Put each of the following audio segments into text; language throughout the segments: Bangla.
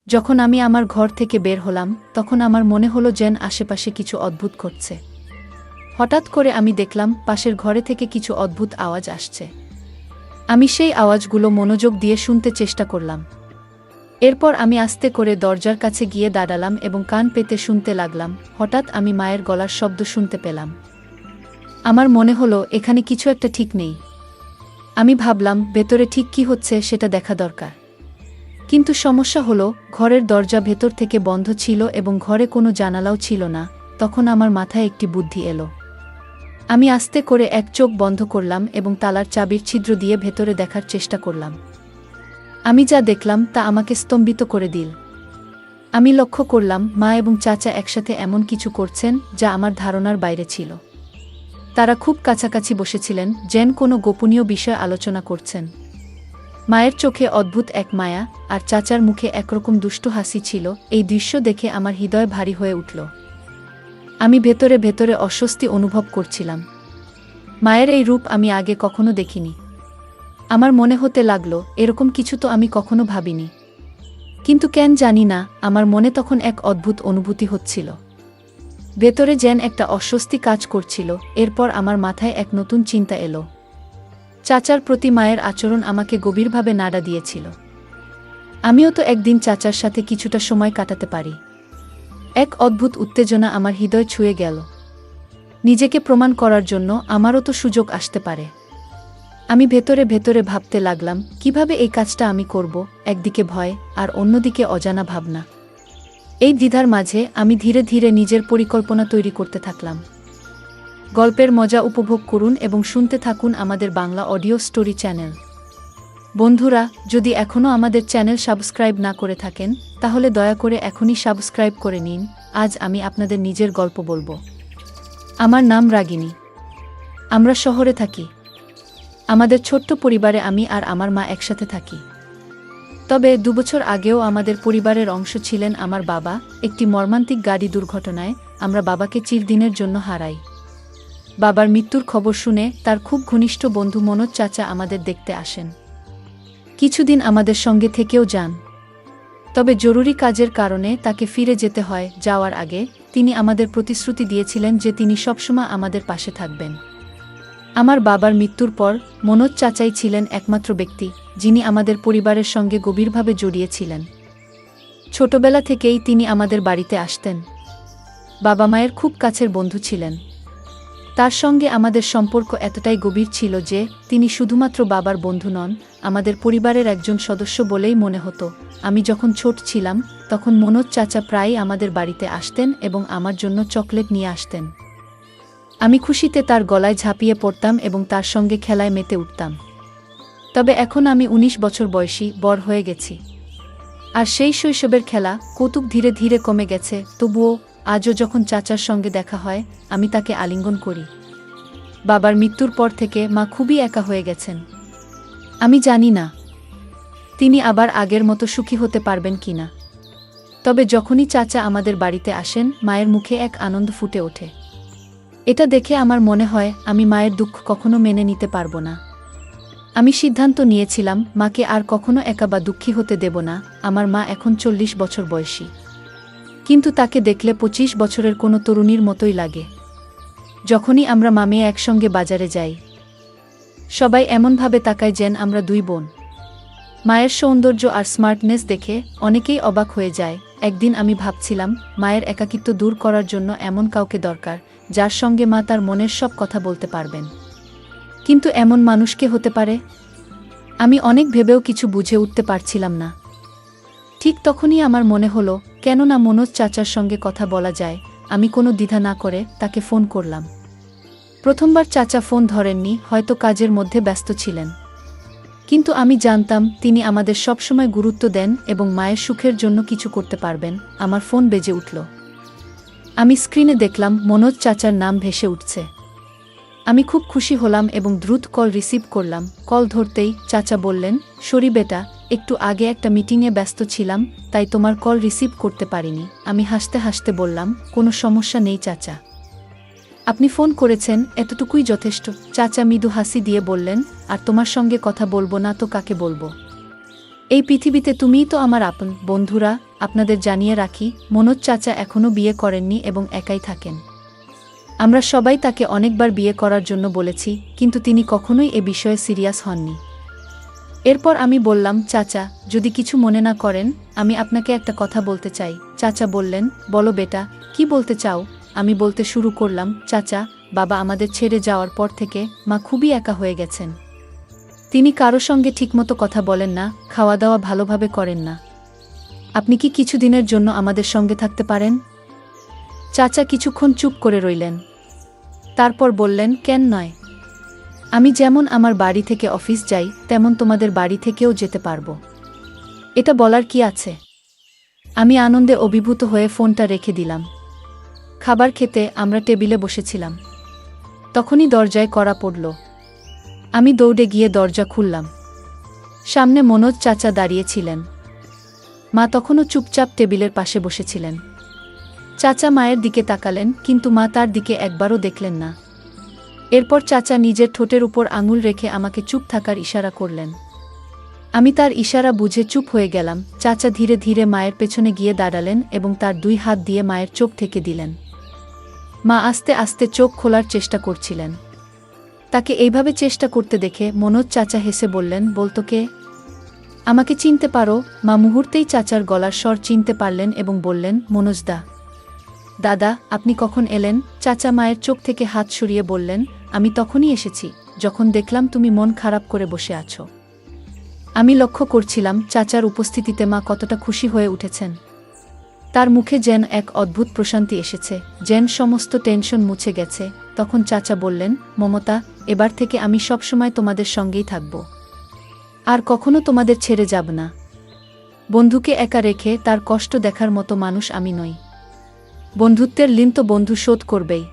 যখন আমি আমার ঘর থেকে বের হলাম তখন আমার মনে হলো যেন আশেপাশে কিছু অদ্ভুত ঘটছে। হঠাৎ করে আমি দেখলাম পাশের ঘরে থেকে কিছু অদ্ভুত আওয়াজ আসছে। আমি সেই আওয়াজগুলো মনোযোগ দিয়ে শুনতে চেষ্টা করলাম। এরপর আমি আস্তে করে দরজার কাছে গিয়ে দাঁড়ালাম এবং কান পেতে শুনতে লাগলাম। হঠাৎ আমি মায়ের গলার শব্দ শুনতে পেলাম। আমার মনে হলো এখানে কিছু একটা ঠিক নেই। আমি ভাবলাম ভেতরে ঠিক কি হচ্ছে সেটা দেখা দরকার। কিন্তু সমস্যা হলো ঘরের দরজা ভেতর থেকে বন্ধ ছিল এবং ঘরে কোনো জানালাও ছিল না। তখন আমার মাথায় একটি বুদ্ধি এলো। আমি আস্তে করে এক চোখ বন্ধ করলাম এবং তালার চাবির ছিদ্র দিয়ে ভেতরে দেখার চেষ্টা করলাম। আমি যা দেখলাম তা আমাকে স্তম্ভিত করে দিল। আমি লক্ষ্য করলাম মা এবং চাচা একসাথে এমন কিছু করছেন যা আমার ধারণার বাইরে ছিল। তারা খুব কাছাকাছি বসেছিলেন, যেন কোনো গোপনীয় বিষয় আলোচনা করছেন। মায়ের চোখে অদ্ভুত এক মায়া আর চাচার মুখে একরকম দুষ্টু হাসি ছিল। এই দৃশ্য দেখে আমার হৃদয় ভারী হয়ে উঠল। আমি ভেতরে ভেতরে অস্বস্তি অনুভব করছিলাম। মায়ের এই রূপ আমি আগে কখনো দেখিনি। আমার মনে হতে লাগলো এরকম কিছু তো আমি কখনো ভাবিনি। কিন্তু কেন জানি না, আমার মনে তখন এক অদ্ভুত অনুভূতি হচ্ছিল। ভেতরে যেন একটা অস্বস্তি কাজ করছিল। এরপর আমার মাথায় এক নতুন চিন্তা এলো। চাচার প্রতি মায়ের আচরণ আমাকে গভীরভাবে নাড়া দিয়েছিল। আমিও তো একদিন চাচার সাথে কিছুটা সময় কাটাতে পারি। এক অদ্ভুত উত্তেজনা আমার হৃদয় ছুঁয়ে গেল। নিজেকে প্রমাণ করার জন্য আমারও তো সুযোগ আসতে পারে। আমি ভেতরে ভেতরে ভাবতে লাগলাম কিভাবে এই কাজটা আমি করব। একদিকে ভয় আর অন্যদিকে অজানা ভাবনা। এই দ্বিধার মাঝে আমি ধীরে ধীরে নিজের পরিকল্পনা তৈরি করতে থাকলাম। গল্পের মজা উপভোগ করুন এবং শুনতে থাকুন আমাদের বাংলা অডিও স্টোরি চ্যানেল। বন্ধুরা, যদি এখনও আমাদের চ্যানেল সাবস্ক্রাইব না করে থাকেন তাহলে দয়া করে এখনই সাবস্ক্রাইব করে নিন। আজ আমি আপনাদের নিজের গল্প বলবো। আমার নাম রাগিনী। আমরা শহরে থাকি। আমাদের ছোট্ট পরিবারে আমি আর আমার মা একসাথে থাকি। তবে 2 বছর আগেও আমাদের পরিবারের অংশ ছিলেন আমার বাবা। একটি মর্মান্তিক গাড়ি দুর্ঘটনায় আমরা বাবাকে চিরদিনের জন্য হারাই। বাবার মৃত্যুর খবর শুনে তার খুব ঘনিষ্ঠ বন্ধু মনোজ চাচা আমাদের দেখতে আসেন। কিছুদিন আমাদের সঙ্গে থেকেও যান। তবে জরুরি কাজের কারণে তাকে ফিরে যেতে হয়। যাওয়ার আগে তিনি আমাদের প্রতিশ্রুতি দিয়েছিলেন যে তিনি সবসময় আমাদের পাশে থাকবেন। আমার বাবার মৃত্যুর পর মনোজ চাচাই ছিলেন একমাত্র ব্যক্তি যিনি আমাদের পরিবারের সঙ্গে গভীরভাবে জড়িয়েছিলেন। ছোটবেলা থেকেই তিনি আমাদের বাড়িতে আসতেন। বাবা মায়ের খুব কাছের বন্ধু ছিলেন। তার সঙ্গে আমাদের সম্পর্ক এতটাই গভীর ছিল যে তিনি শুধুমাত্র বাবার বন্ধু নন, আমাদের পরিবারের একজন সদস্য বলেই মনে হতো। আমি যখন ছোট ছিলাম তখন মনোজ চাচা প্রায়ই আমাদের বাড়িতে আসতেন এবং আমার জন্য চকলেট নিয়ে আসতেন। আমি খুশিতে তার গলায় ঝাঁপিয়ে পড়তাম এবং তার সঙ্গে খেলায় মেতে উঠতাম। তবে এখন আমি 19 বছর বয়সী, বড় হয়ে গেছি। আর সেই শৈশবের খেলা কৌতুক ধীরে ধীরে কমে গেছে। তবুও আজও যখন চাচার সঙ্গে দেখা হয় আমি তাকে আলিঙ্গন করি। বাবার মৃত্যুর পর থেকে মা খুবই একা হয়ে গেছেন। আমি জানি না তিনি আবার আগের মতো সুখী হতে পারবেন কিনা। তবে যখনই চাচা আমাদের বাড়িতে আসেন মায়ের মুখে এক আনন্দ ফুটে ওঠে। এটা দেখে আমার মনে হয় আমি মায়ের দুঃখ কখনো মেনে নিতে পারবো না। আমি সিদ্ধান্ত নিয়েছিলাম মাকে আর কখনো একা বা দুঃখী হতে দেব না। আমার মা এখন 40 বছর বয়সী, কিন্তু তাকে দেখলে 25 বছরের কোনো তরুণীর মতোই লাগে। যখনই আমরা মা মেয়ে একসঙ্গে বাজারে যাই সবাই এমনভাবে তাকায় যেন আমরা 2 বোন। মায়ের সৌন্দর্য আর স্মার্টনেস দেখে অনেকেই অবাক হয়ে যায়। একদিন আমি ভাবছিলাম মায়ের একাকিত্ব দূর করার জন্য এমন কাউকে দরকার যার সঙ্গে মা তার মনের সব কথা বলতে পারবেন। কিন্তু এমন মানুষ কে হতে পারে? আমি অনেক ভেবেও কিছু বুঝে উঠতে পারছিলাম না। ঠিক তখনই আমার মনে হলো কেন না মনোজ চাচার সঙ্গে কথা বলা যায়। আমি কোনো দ্বিধা না করে তাকে ফোন করলাম। প্রথমবার চাচা ফোন ধরেননি, হয়তো কাজের মধ্যে ব্যস্ত ছিলেন। কিন্তু আমি জানতাম তিনি আমাদের সবসময় গুরুত্ব দেন এবং মায়ের সুখের জন্য কিছু করতে পারবেন। আমার ফোন বেজে উঠল। আমি স্ক্রিনে দেখলাম মনোজ চাচার নাম ভেসে উঠছে। আমি খুব খুশি হলাম এবং দ্রুত কল রিসিভ করলাম। কল ধরতেই চাচা বললেন, সরি বেটা, একটু আগে একটা মিটিংয়ে ব্যস্ত ছিলাম তাই তোমার কল রিসিভ করতে পারিনি। আমি হাসতে হাসতে বললাম, কোনো সমস্যা নেই চাচা, আপনি ফোন করেছেন এতটুকুই যথেষ্ট। চাচা মৃদু হাসি দিয়ে বললেন, আর তোমার সঙ্গে কথা বলবো না তো কাকে বলবো? এই পৃথিবীতে তুমিই তো আমার আপন। বন্ধুরা, আপনাদের জানিয়ে রাখি, মনোজ চাচা এখনও বিয়ে করেননি এবং একাই থাকেন। আমরা সবাই তাকে অনেকবার বিয়ে করার জন্য বলেছি, কিন্তু তিনি কখনোই এ বিষয়ে সিরিয়াস হননি। এরপর আমি বললাম, চাচা, যদি কিছু মনে না করেন, আমি আপনাকে একটা কথা বলতে চাই। চাচা বললেন, বলো বেটা, কি বলতে চাও? আমি বলতে শুরু করলাম, চাচা, বাবা আমাদের ছেড়ে যাওয়ার পর থেকে মা খুবই একা হয়ে গেছেন। তিনি কারো সঙ্গে ঠিকমতো কথা বলেন না, খাওয়া দাওয়া ভালোভাবে করেন না। আপনি কি কিছুদিনের জন্য আমাদের সঙ্গে থাকতে পারেন? চাচা কিছুক্ষণ চুপ করে রইলেন। তারপর বললেন, কেন নয়? আমি যেমন আমার বাড়ি থেকে অফিস যাই, তেমন তোমাদের বাড়ি থেকেও যেতে পারবো। এটা বলার কি আছে? আমি আনন্দে অভিভূত হয়ে ফোনটা রেখে দিলাম। খাবার খেতে আমরা টেবিলে বসেছিলাম। তখনই দরজায় কড়া পড়ল। আমি দৌড়ে গিয়ে দরজা খুললাম। সামনে মনোজ চাচা দাঁড়িয়েছিলেন। মা তখনও চুপচাপ টেবিলের পাশে বসেছিলেন। চাচা মায়ের দিকে তাকালেন, কিন্তু মা তার দিকে একবারও দেখলেন না। এরপর চাচা নিজের ঠোঁটের উপর আঙুল রেখে আমাকে চুপ থাকার ইশারা করলেন। আমি তার ইশারা বুঝে চুপ হয়ে গেলাম। চাচা ধীরে ধীরে মায়ের পেছনে গিয়ে দাঁড়ালেন এবং তার 2 হাত দিয়ে মায়ের চোখ ঢেকে দিলেন। মা আস্তে আস্তে চোখ খোলার চেষ্টা করছিলেন। তাকে এইভাবে চেষ্টা করতে দেখে মনোজ চাচা হেসে বললেন, বলতো কে? আমাকে চিনতে পারো? মা মুহূর্তেই চাচার গলার স্বর চিনতে পারলেন এবং বললেন, মনোজদা। দাদা, আপনি কখন এলেন? চাচা মায়ের চোখ থেকে হাত সরিয়ে বললেন, আমি তখনই এসেছি যখন দেখলাম তুমি মন খারাপ করে বসে আছো। আমি লক্ষ্য করছিলাম চাচার উপস্থিতিতে মা কতটা খুশি হয়ে উঠেছেন। তার মুখে যেন এক অদ্ভুত প্রশান্তি এসেছে, যেন সমস্ত টেনশন মুছে গেছে। তখন চাচা বললেন, মমতা, এবার থেকে আমি সবসময় তোমাদের সঙ্গেই থাকব, আর কখনো তোমাদের ছেড়ে যাব না। বন্ধুকে একা রেখে তার কষ্ট দেখার মতো মানুষ আমি নই। বন্ধুত্বের ঋণ তো বন্ধু শোধ করবেই।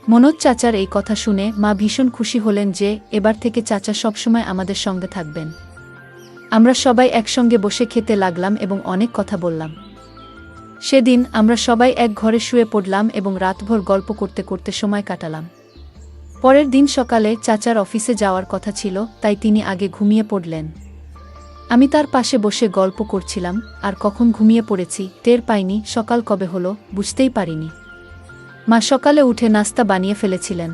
মনোজ চাচার এই কথা শুনে মা ভীষণ খুশি হলেন যে এবার থেকে চাচা সবসময় আমাদের সঙ্গে থাকবেন। আমরা সবাই একসঙ্গে বসে খেতে লাগলাম এবং অনেক কথা বললাম। সেদিন আমরা সবাই এক ঘরে শুয়ে পড়লাম এবং রাতভর গল্প করতে করতে সময় কাটালাম। পরের দিন সকালে চাচার অফিসে যাওয়ার কথা ছিল, তাই তিনি আগে ঘুমিয়ে পড়লেন। আমি তার পাশে বসে গল্প করছিলাম, আর কখন ঘুমিয়ে পড়েছি টের পাইনি। সকাল কবে হলো বুঝতেই পারিনি। মা সকালে উঠে নাস্তা বানিয়ে ফেলেছিলেন,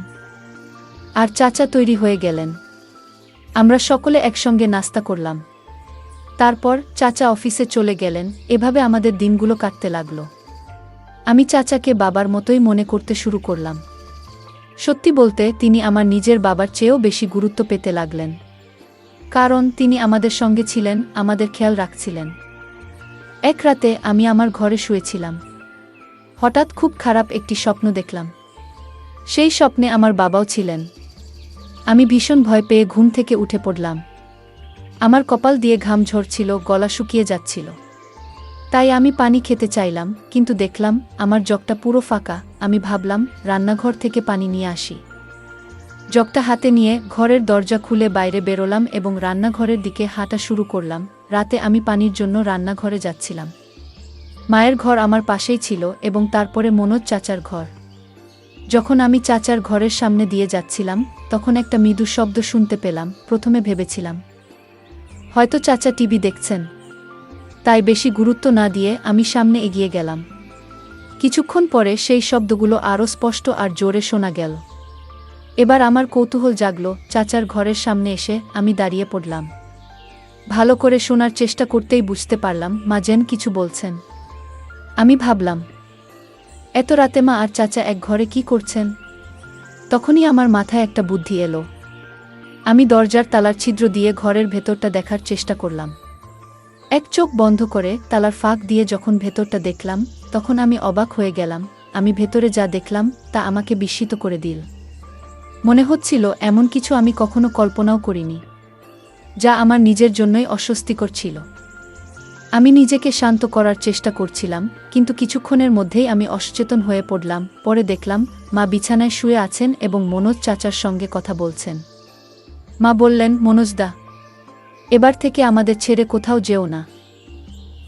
আর চাচা তৈরি হয়ে গেলেন। আমরা সকলে একসঙ্গে নাস্তা করলাম। তারপর চাচা অফিসে চলে গেলেন। এভাবে আমাদের দিনগুলো কাটতে লাগলো। আমি চাচাকে বাবার মতোই মনে করতে শুরু করলাম। সত্যি বলতে তিনি আমার নিজের বাবার চেয়েও বেশি গুরুত্ব পেতে লাগলেন, কারণ তিনি আমাদের সঙ্গে ছিলেন, আমাদের খেয়াল রাখছিলেন। এক রাতে আমি আমার ঘরে শুয়েছিলাম। হঠাৎ খুব খারাপ একটি স্বপ্ন দেখলাম। সেই স্বপ্নে আমার বাবাও ছিলেন। আমি ভীষণ ভয় পেয়ে ঘুম থেকে উঠে পড়লাম। আমার কপাল দিয়ে ঘাম ঝরছিল, গলা শুকিয়ে যাচ্ছিল। তাই আমি পানি খেতে চাইলাম, কিন্তু দেখলাম আমার জগটা পুরো ফাঁকা। আমি ভাবলাম রান্নাঘর থেকে পানি নিয়ে আসি। জগটা হাতে নিয়ে ঘরের দরজা খুলে বাইরে বেরোলাম এবং রান্নাঘরের দিকে হাঁটা শুরু করলাম। রাতে আমি পানির জন্য রান্নাঘরে যাচ্ছিলাম। মায়ের ঘর আমার পাশেই ছিল এবং তারপরে মনোজ চাচার ঘর। যখন আমি চাচার ঘরের সামনে দিয়ে যাচ্ছিলাম, তখন একটা মৃদু শব্দ শুনতে পেলাম। প্রথমে ভেবেছিলাম হয়তো চাচা টিভি দেখছেন, তাই বেশি গুরুত্ব না দিয়ে আমি সামনে এগিয়ে গেলাম। কিছুক্ষণ পরে সেই শব্দগুলো আরও স্পষ্ট আর জোরে শোনা গেল। এবার আমার কৌতূহল জাগল। চাচার ঘরের সামনে এসে আমি দাঁড়িয়ে পড়লাম। ভালো করে শোনার চেষ্টা করতেই বুঝতে পারলাম মা যেন কিছু বলছেন। আমি ভাবলাম, এত রাতে মা আর চাচা এক ঘরে কি করছেন? তখনই আমার মাথায় একটা বুদ্ধি এলো। আমি দরজার তালার ছিদ্র দিয়ে ঘরের ভেতরটা দেখার চেষ্টা করলাম। এক চোখ বন্ধ করে তালার ফাঁক দিয়ে যখন ভেতরটা দেখলাম, তখন আমি অবাক হয়ে গেলাম। আমি ভেতরে যা দেখলাম তা আমাকে বিস্মিত করে দিল। মনে হচ্ছিল এমন কিছু আমি কখনো কল্পনাও করিনি, যা আমার নিজের জন্যই অস্বস্তিকর ছিল। আমি নিজেকে শান্ত করার চেষ্টা করছিলাম, কিন্তু কিছুক্ষণের মধ্যেই আমি অসচেতন হয়ে পড়লাম। পরে দেখলাম মা বিছানায় শুয়ে আছেন এবং মনোজ চাচার সঙ্গে কথা বলছেন। মা বললেন, মনোজদা, এবার থেকে আমাদের ছেড়ে কোথাও যেও না।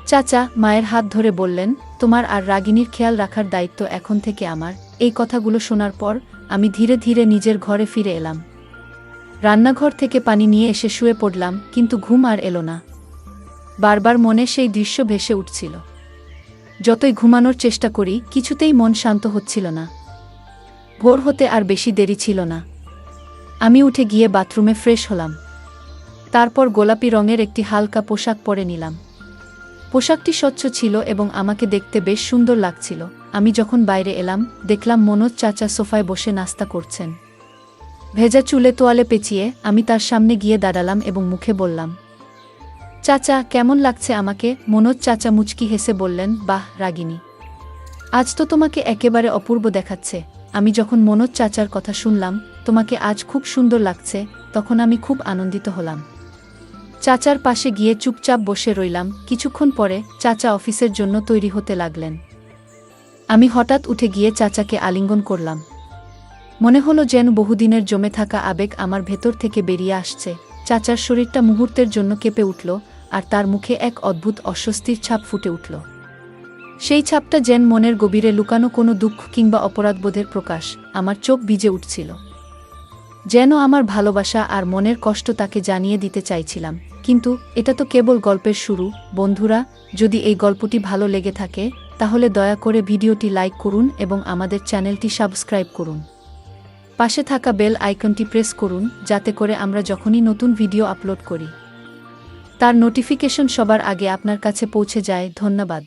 চাচা মায়ের হাত ধরে বললেন, তোমার আর রাগিনীর খেয়াল রাখার দায়িত্ব এখন থেকে আমার। এই কথাগুলো শোনার পর আমি ধীরে ধীরে নিজের ঘরে ফিরে এলাম। রান্নাঘর থেকে পানি নিয়ে এসে শুয়ে পড়লাম, কিন্তু ঘুম আর এলো না। বারবার মনে সেই দৃশ্য ভেসে উঠছিল। যতই ঘুমানোর চেষ্টা করি কিছুতেই মন শান্ত হচ্ছিল না। ভোর হতে আর বেশি দেরি ছিল না। আমি উঠে গিয়ে বাথরুমে ফ্রেশ হলাম। তারপর গোলাপি রঙের একটি হালকা পোশাক পরে নিলাম। পোশাকটি স্বচ্ছ ছিল এবং আমাকে দেখতে বেশ সুন্দর লাগছিল। আমি যখন বাইরে এলাম দেখলাম মনোজ চাচা সোফায় বসে নাস্তা করছেন। ভেজা চুলে তোয়ালে পেঁচিয়ে আমি তার সামনে গিয়ে দাঁড়ালাম এবং মুখে বললাম, চাচা কেমন লাগছে আমাকে? মনোজ চাচা মুচকি হেসে বললেন, বাহ রাগিনী, আজ তো তোমাকে একেবারে অপূর্ব দেখাচ্ছে। আমি যখন মনোজ চাচার কথা শুনলাম তোমাকে আজ খুব সুন্দর লাগছে, তখন আমি খুব আনন্দিত হলাম। চাচার পাশে গিয়ে চুপচাপ বসে রইলাম। কিছুক্ষণ পরে চাচা অফিসের জন্য তৈরি হতে লাগলেন। আমি হঠাৎ উঠে গিয়ে চাচাকে আলিঙ্গন করলাম। মনে হলো যেন বহুদিনের জমে থাকা আবেগ আমার ভেতর থেকে বেরিয়ে আসছে। চাচার শরীরটা মুহূর্তের জন্য কেঁপে উঠল, আর তার মুখে এক অদ্ভুত অস্বস্তির ছাপ ফুটে উঠল। সেই ছাপটা যেন মনের গভীরে লুকানো কোনো দুঃখ কিংবা অপরাধবোধের প্রকাশ। আমার চোখ ভিজে উঠছিল, যেন আমার ভালোবাসা আর মনের কষ্ট তাকে জানিয়ে দিতে চাইছিলাম। কিন্তু এটা তো কেবল গল্পের শুরু। বন্ধুরা, যদি এই গল্পটি ভালো লেগে থাকে তাহলে দয়া করে ভিডিওটি লাইক করুন এবং আমাদের চ্যানেলটি সাবস্ক্রাইব করুন। পাশে থাকা বেল আইকনটি প্রেস করুন যাতে করে আমরা যখনই নতুন ভিডিও আপলোড করি তার নোটিফিকেশন সবার আগে আপনার কাছে পৌঁছে যায়। ধন্যবাদ।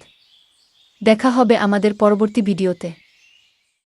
দেখা হবে আমাদের পরবর্তী ভিডিওতে।